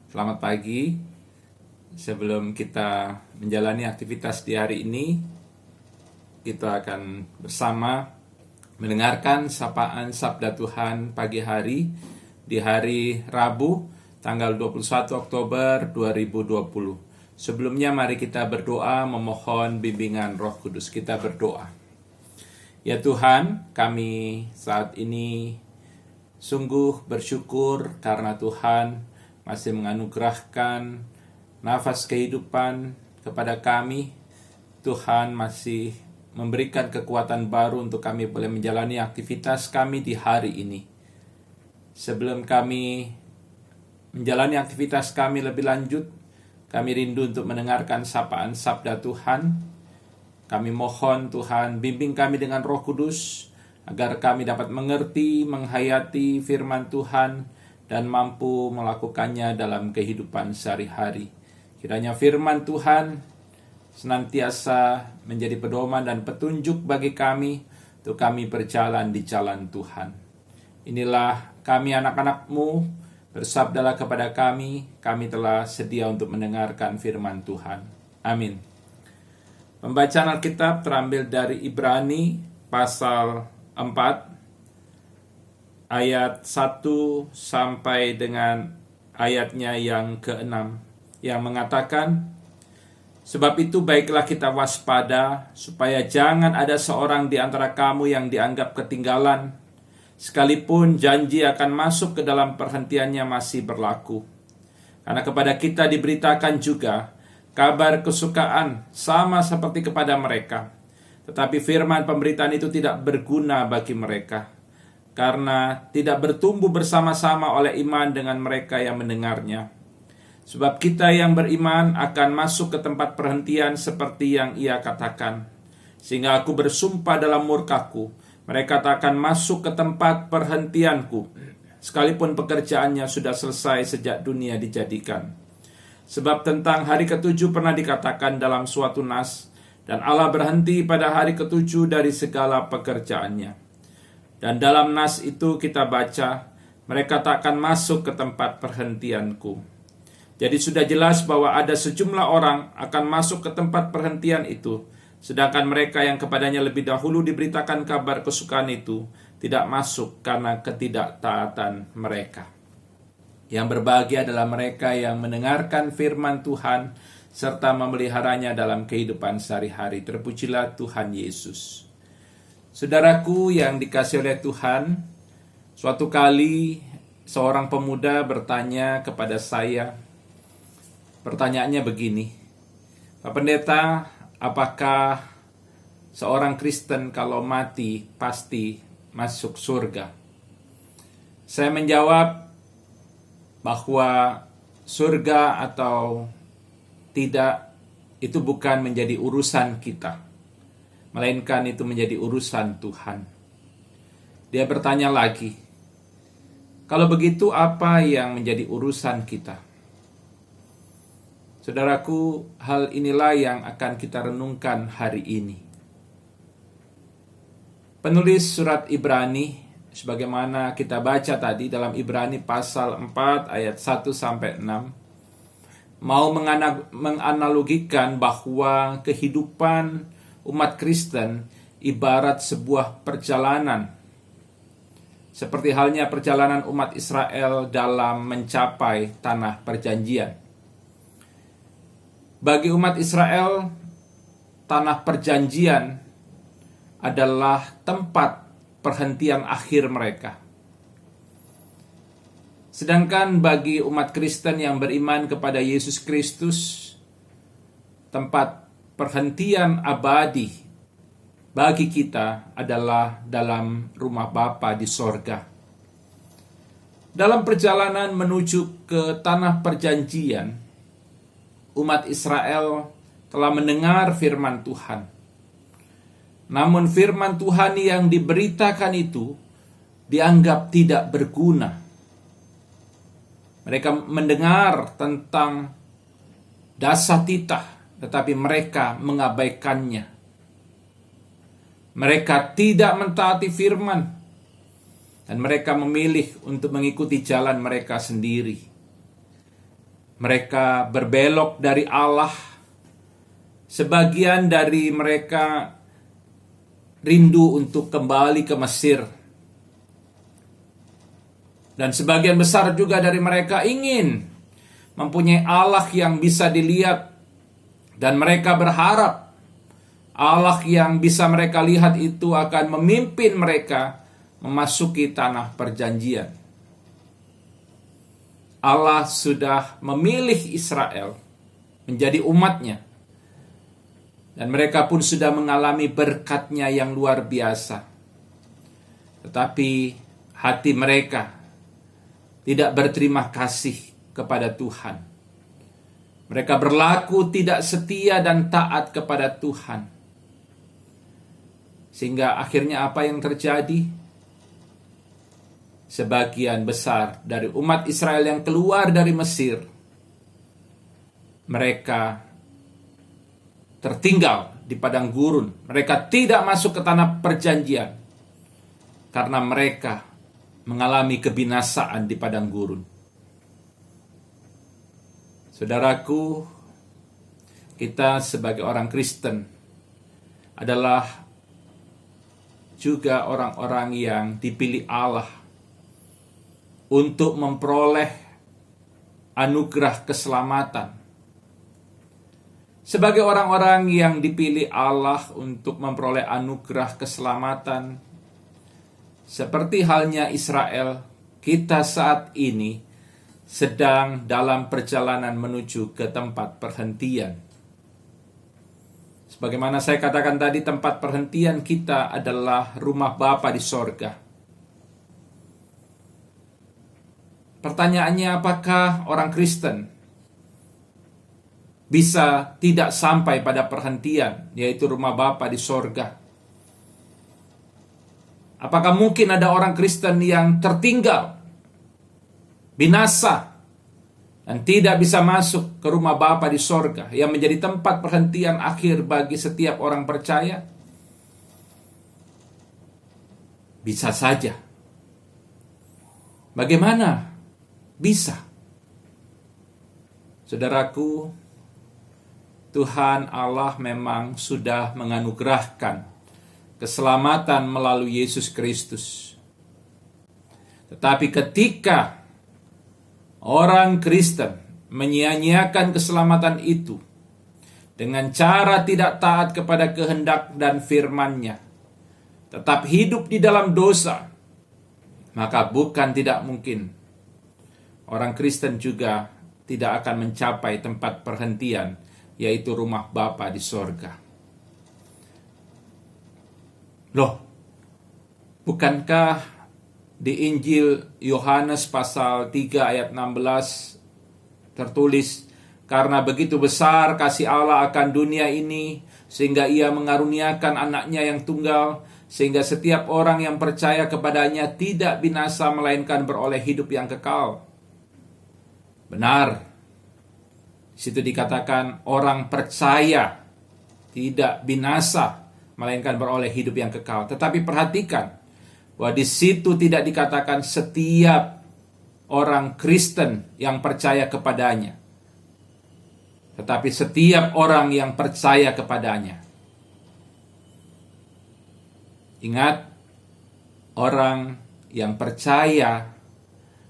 Selamat pagi. Sebelum kita menjalani aktivitas di hari ini, kita akan bersama mendengarkan sapaan Sabda Tuhan pagi hari di hari Rabu, tanggal 21 Oktober 2020. Sebelumnya mari kita berdoa memohon bimbingan Roh Kudus. Kita berdoa. Ya Tuhan, kami saat ini sungguh bersyukur karena Tuhan masih menganugerahkan nafas kehidupan kepada kami. Tuhan masih memberikan kekuatan baru untuk kami boleh menjalani aktivitas kami di hari ini. Sebelum kami menjalani aktivitas kami lebih lanjut, kami rindu untuk mendengarkan sapaan Sabda Tuhan. Kami mohon Tuhan bimbing kami dengan Roh Kudus, agar kami dapat mengerti, menghayati firman Tuhan, dan mampu melakukannya dalam kehidupan sehari-hari. Kiranya firman Tuhan senantiasa menjadi pedoman dan petunjuk bagi kami, untuk kami berjalan di jalan Tuhan. Inilah kami anak-anak-Mu, bersabdalah kepada kami telah sedia untuk mendengarkan firman Tuhan. Amin. Pembacaan Alkitab terambil dari Ibrani pasal 4, ayat 1 sampai dengan ayatnya yang ke-6, yang mengatakan, "Sebab itu baiklah kita waspada, supaya jangan ada seorang di antara kamu yang dianggap ketinggalan, sekalipun janji akan masuk ke dalam perhentiannya masih berlaku. Karena kepada kita diberitakan juga kabar kesukaan sama seperti kepada mereka. Tetapi firman pemberitaan itu tidak berguna bagi mereka, karena tidak bertumbuh bersama-sama oleh iman dengan mereka yang mendengarnya. Sebab kita yang beriman akan masuk ke tempat perhentian seperti yang ia katakan. Sehingga aku bersumpah dalam murkaku, mereka tak akan masuk ke tempat perhentianku, sekalipun pekerjaannya sudah selesai sejak dunia dijadikan. Sebab tentang hari ketujuh pernah dikatakan dalam suatu nas, dan Allah berhenti pada hari ketujuh dari segala pekerjaannya. Dan dalam nas itu kita baca, mereka tak akan masuk ke tempat perhentianku. Jadi sudah jelas bahwa ada sejumlah orang akan masuk ke tempat perhentian itu, sedangkan mereka yang kepadanya lebih dahulu diberitakan kabar kesukaan itu tidak masuk karena ketidaktaatan mereka. Yang berbahagia adalah mereka yang mendengarkan firman Tuhan serta memeliharanya dalam kehidupan sehari-hari. Terpujilah Tuhan Yesus. Saudaraku yang dikasihi oleh Tuhan, suatu kali seorang pemuda bertanya kepada saya. Pertanyaannya begini, "Pak Pendeta, apakah seorang Kristen kalau mati pasti masuk surga?" Saya menjawab bahwa surga atau tidak itu bukan menjadi urusan kita, melainkan itu menjadi urusan Tuhan. Dia bertanya lagi, "Kalau begitu apa yang menjadi urusan kita?" Saudaraku, hal inilah yang akan kita renungkan hari ini. Penulis surat Ibrani, sebagaimana kita baca tadi dalam Ibrani pasal 4 ayat 1 sampai 6, mau menganalogikan bahwa kehidupan umat Kristen ibarat sebuah perjalanan, seperti halnya perjalanan umat Israel dalam mencapai tanah perjanjian. Bagi umat Israel, tanah perjanjian adalah tempat perhentian akhir mereka. Sedangkan bagi umat Kristen yang beriman kepada Yesus Kristus, tempat perhentian abadi bagi kita adalah dalam rumah Bapa di sorga. Dalam perjalanan menuju ke tanah perjanjian, umat Israel telah mendengar firman Tuhan. Namun firman Tuhan yang diberitakan itu dianggap tidak berguna. Mereka mendengar tentang dasatitah, tetapi mereka mengabaikannya. Mereka tidak mentaati firman, dan mereka memilih untuk mengikuti jalan mereka sendiri. Mereka berbelok dari Allah. Sebagian dari mereka rindu untuk kembali ke Mesir. Dan sebagian besar juga dari mereka ingin mempunyai Allah yang bisa dilihat. Dan mereka berharap Allah yang bisa mereka lihat itu akan memimpin mereka memasuki tanah perjanjian. Allah sudah memilih Israel menjadi umatnya. Dan mereka pun sudah mengalami berkat-Nya yang luar biasa. Tetapi hati mereka tidak berterima kasih kepada Tuhan. Mereka berlaku tidak setia dan taat kepada Tuhan. Sehingga akhirnya apa yang terjadi? Sebagian besar dari umat Israel yang keluar dari Mesir, mereka tertinggal di padang gurun. Mereka tidak masuk ke tanah perjanjian karena mereka mengalami kebinasaan di padang gurun. Saudaraku, kita sebagai orang Kristen adalah juga orang-orang yang dipilih Allah untuk memperoleh anugerah keselamatan. Sebagai orang-orang yang dipilih Allah untuk memperoleh anugerah keselamatan, seperti halnya Israel, kita saat ini sedang dalam perjalanan menuju ke tempat perhentian. Sebagaimana saya katakan tadi, tempat perhentian kita adalah rumah Bapa di sorga. Pertanyaannya, apakah orang Kristen bisa tidak sampai pada perhentian, yaitu rumah Bapa di sorga? Apakah mungkin ada orang Kristen yang tertinggal, binasa, dan tidak bisa masuk ke rumah Bapa di sorga, yang menjadi tempat perhentian akhir bagi setiap orang percaya? Bisa saja. Bagaimana bisa? Saudaraku, Tuhan Allah memang sudah menganugerahkan keselamatan melalui Yesus Kristus. Tetapi ketika orang Kristen menyia-nyiakan keselamatan itu dengan cara tidak taat kepada kehendak dan firman-Nya, tetap hidup di dalam dosa, maka bukan tidak mungkin orang Kristen juga tidak akan mencapai tempat perhentian, yaitu rumah Bapa di sorga. Loh, bukankah di Injil Yohanes pasal 3 ayat 16 tertulis, karena begitu besar kasih Allah akan dunia ini, sehingga Ia mengaruniakan anaknya yang tunggal, sehingga setiap orang yang percaya kepadanya tidak binasa, melainkan beroleh hidup yang kekal. Benar. Di situ dikatakan orang percaya tidak binasa, melainkan beroleh hidup yang kekal. Tetapi perhatikan bahwa di situ tidak dikatakan setiap orang Kristen yang percaya kepadanya, tetapi setiap orang yang percaya kepadanya. Ingat, orang yang percaya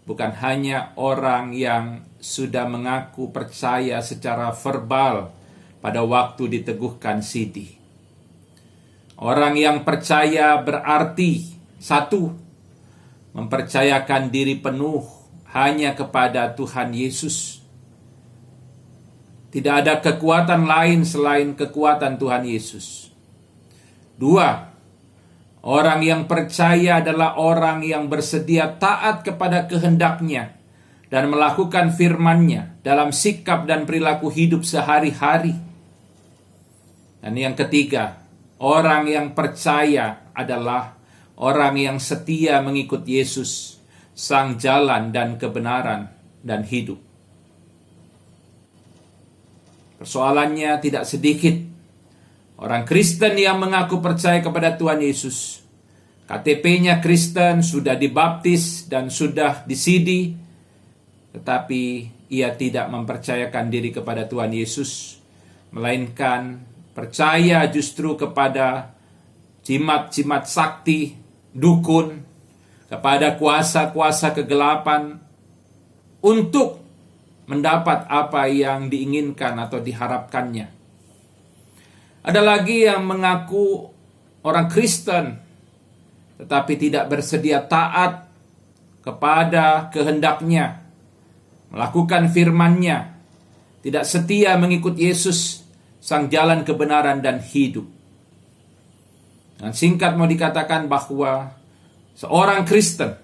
bukan hanya orang yang sudah mengaku percaya secara verbal pada waktu diteguhkan sidi. Orang yang percaya berarti, satu, mempercayakan diri penuh hanya kepada Tuhan Yesus. Tidak ada kekuatan lain selain kekuatan Tuhan Yesus. Dua, orang yang percaya adalah orang yang bersedia taat kepada kehendak-Nya dan melakukan firman-Nya dalam sikap dan perilaku hidup sehari-hari. Dan yang ketiga, orang yang percaya adalah orang yang setia mengikut Yesus, sang jalan dan kebenaran dan hidup. Persoalannya tidak sedikit orang Kristen yang mengaku percaya kepada Tuhan Yesus. KTP-nya Kristen, sudah dibaptis dan sudah disidi, tetapi ia tidak mempercayakan diri kepada Tuhan Yesus, melainkan percaya justru kepada jimat-jimat sakti, dukun, kepada kuasa-kuasa kegelapan untuk mendapat apa yang diinginkan atau diharapkannya. Ada lagi yang mengaku orang Kristen, tetapi tidak bersedia taat kepada kehendaknya, melakukan firman-Nya, tidak setia mengikut Yesus, sang jalan kebenaran dan hidup. Dan singkat mau dikatakan bahwa seorang Kristen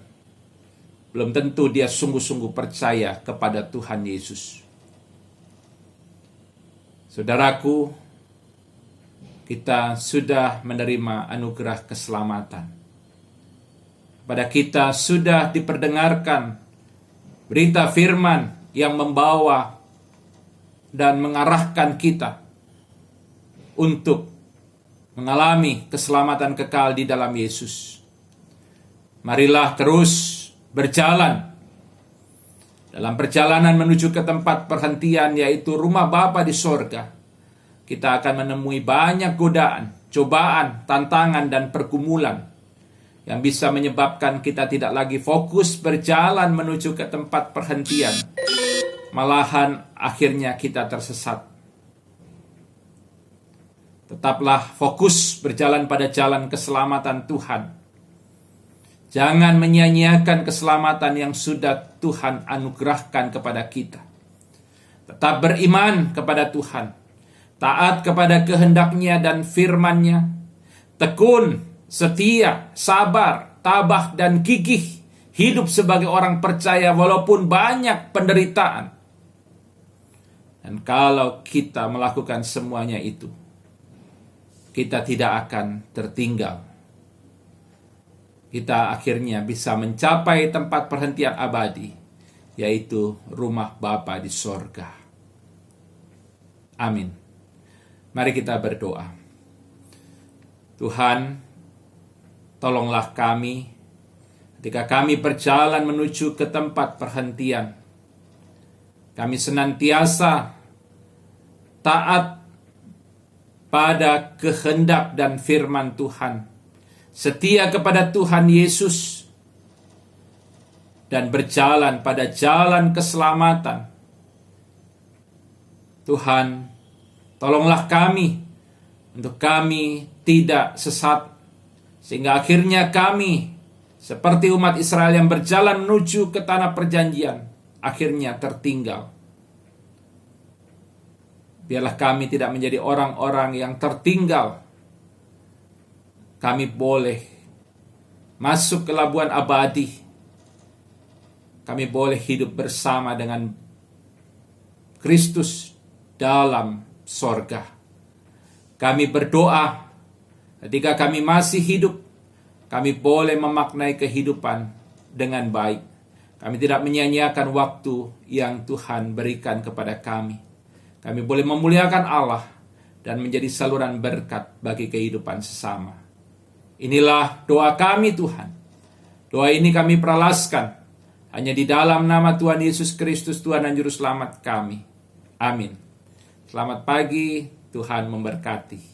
belum tentu dia sungguh-sungguh percaya kepada Tuhan Yesus. Saudaraku, kita sudah menerima anugerah keselamatan. Pada kita sudah diperdengarkan berita firman yang membawa dan mengarahkan kita untuk mengalami keselamatan kekal di dalam Yesus. Marilah terus berjalan dalam perjalanan menuju ke tempat perhentian, yaitu rumah Bapa di sorga. Kita akan menemui banyak godaan, cobaan, tantangan, dan pergumulan yang bisa menyebabkan kita tidak lagi fokus berjalan menuju ke tempat perhentian. Malahan akhirnya kita tersesat. Tetaplah fokus berjalan pada jalan keselamatan Tuhan. Jangan menyia-nyiakan keselamatan yang sudah Tuhan anugerahkan kepada kita. Tetap beriman kepada Tuhan, taat kepada kehendak-Nya dan firman-Nya, tekun, setia, sabar, tabah, dan gigih, hidup sebagai orang percaya walaupun banyak penderitaan. Dan kalau kita melakukan semuanya itu, kita tidak akan tertinggal. Kita akhirnya bisa mencapai tempat perhentian abadi, yaitu rumah Bapa di sorga. Amin. Mari kita berdoa. Tuhan, tolonglah kami ketika kami berjalan menuju ke tempat perhentian. Kami senantiasa taat pada kehendak dan firman Tuhan, setia kepada Tuhan Yesus, dan berjalan pada jalan keselamatan. Tuhan, tolonglah kami untuk kami tidak sesat, sehingga akhirnya kami seperti umat Israel yang berjalan menuju ke tanah perjanjian, akhirnya tertinggal. Biarlah kami tidak menjadi orang-orang yang tertinggal. Kami boleh masuk ke labuan abadi. Kami boleh hidup bersama dengan Kristus dalam sorga. Kami berdoa, ketika kami masih hidup, kami boleh memaknai kehidupan dengan baik. Kami tidak menyia-nyiakan waktu yang Tuhan berikan kepada kami. Kami boleh memuliakan Allah dan menjadi saluran berkat bagi kehidupan sesama. Inilah doa kami, Tuhan. Doa ini kami peralaskan hanya di dalam nama Tuhan Yesus Kristus, Tuhan dan Juru Selamat kami. Amin. Selamat pagi, Tuhan memberkati.